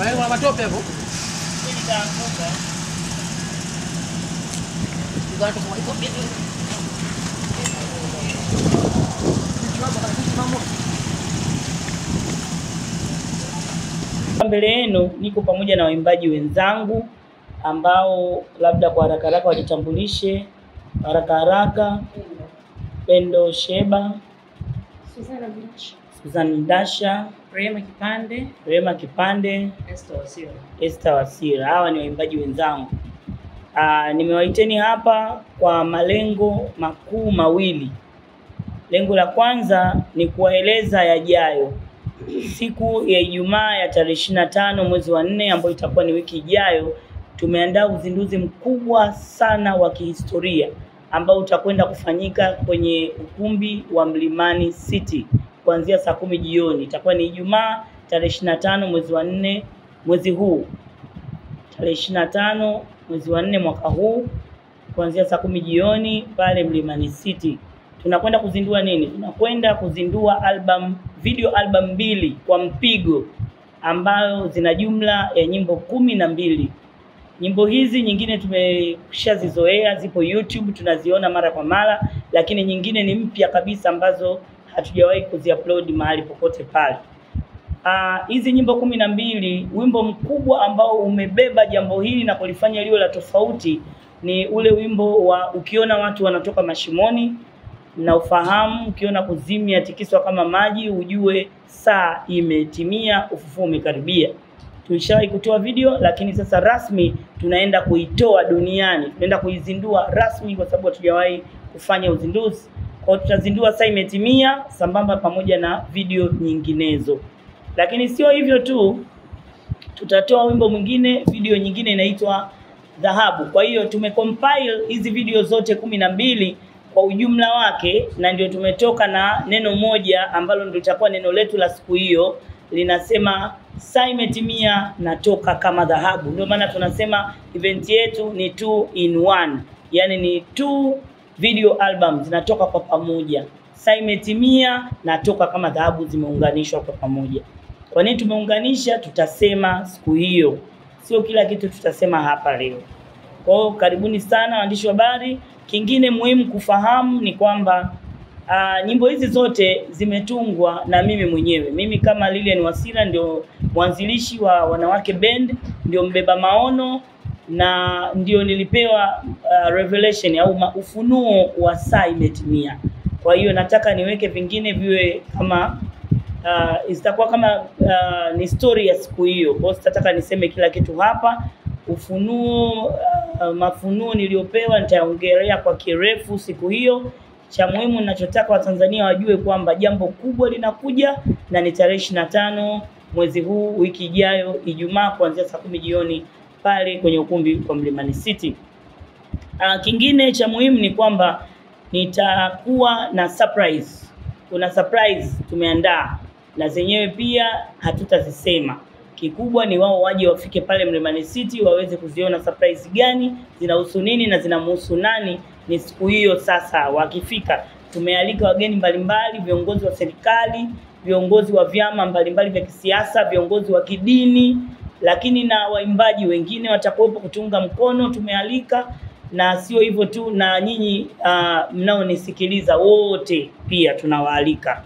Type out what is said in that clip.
Wewe una matope hapo? Nitaanguka. Ndio kwa hiyo bibi. Mbele yenu niko pamoja na waimbaji wenzangu ambao labda kwa haraka haraka wajitambulishe. Haraka. Pendo Sheba, Susan Dasha, Rema Kipande, Esther Wasira. Hawa ni waimbaji wenzangu. Nimewaiteni hapa kwa malengo makuu mawili. Lengo la kwanza ni kuwaeleza yajayo. Siku ya Ijumaa ya tarehe 25 mwezi wa 4 ambayo itakuwa ni wiki ijayo, tumeandaa uzinduzi mkubwa sana wa kihistoria ambao utakwenda kufanyika kwenye ukumbi wa Mlimani City kuanzia saa 10 jioni. Itakuwa ni Ijumaa tarehe 25 mwezi wa 4 mwezi huu. Tarehe 25 mwezi wa 4 mwaka huu kuanzia saa 10 jioni pale Mlimani City. Tunakwenda kuzindua nini? Tunakwenda kuzindua video album 2 kwa mpigo ambayo zina jumla ya nyimbo 12. Nyimbo hizi nyingine tumeshazizoea, zipo YouTube, tunaziona mara kwa mara, lakini nyingine ni mpya kabisa ambazo hatujawahi kuziupload mahali popote pale. Hizi nyimbo 12, wimbo mkubwa ambao umebeba jambo hili na kulifanya liwe la tofauti ni ule wimbo wa ukiona watu wanatoka mashimoni na ufahamu, ukiona kuzimu yatikiswa kama maji, ujue saa imetimia, ufufuo umekaribia. Tulishawahi kutoa video, lakini sasa rasmi tunaenda kuitoa duniani. Tunaenda kuizindua rasmi kwa sababu hatujawahi kufanya uzinduzi. Kwa hiyo tutazindua saa imetimia sambamba pamoja na video nyinginezo. Lakini sio hivyo tu, tutatoa wimbo mwingine, video nyingine inaitwa Dhahabu. Kwa hiyo tumecompile hizi video zote 12 kwa ujumla wake, na ndio tumetoka na neno moja ambalo ndio litakuwa neno letu la siku hiyo. Linasema saa imetimia, natoka kama dhahabu. Ndio maana tunasema event yetu ni 2 in 1. Yani ni 2 video albums zinatoka kwa pamoja. Saa imetimia, natoka kama dhahabu zimeunganishwa kwa pamoja. Kwa nini tumeunganisha? Tutasema siku hiyo. Sio kila kitu tutasema hapa leo. Kwa hiyo karibuni sana waandishi wa habari. Kingine muhimu kufahamu ni kwamba nyimbo hizi zote zimetungwa na mimi mwenyewe. Mimi kama Lilian Wasira ndio mwanzilishi wa Wanawake Band, ndio mbeba maono na ndio nilipewa revelation au ufunuo wa saa imetimia. Kwa hiyo nataka niweke vingine viwe kama itakuwa kama ni story ya siku hiyo. Kwa hiyo nataka niseme kila kitu hapa. Ufunuo mafunuo niliopewa nitaongelea kwa kirefu siku hiyo. Cha muhimu ninachotaka Watanzania wajue kwamba jambo kubwa linakuja na ni tarehe 25 mwezi huu wiki ijayo Ijumaa kuanzia saa 10 jioni pale kwenye ukumbi wa Mlimani City. Kingine cha muhimu ni kwamba nitakuwa na surprise. Kuna surprise tumeandaa na zenyewe pia hatutazisema. Kikubwa ni wao waje wafike pale Mlimani City waweze kuziona surprise gani, zinahusu nini na zinamhusu nani. Ni siku hiyo sasa wakifika. Tumealika wageni mbalimbali, viongozi wa serikali, viongozi wa vyama mbalimbali vya kisiasa, viongozi wa kidini, lakini na waimbaji wengine watakuwepo kutunga mkono tumealika. Na sio hivyo tu, na nyinyi mnaonisikiliza wote pia tunawaalika.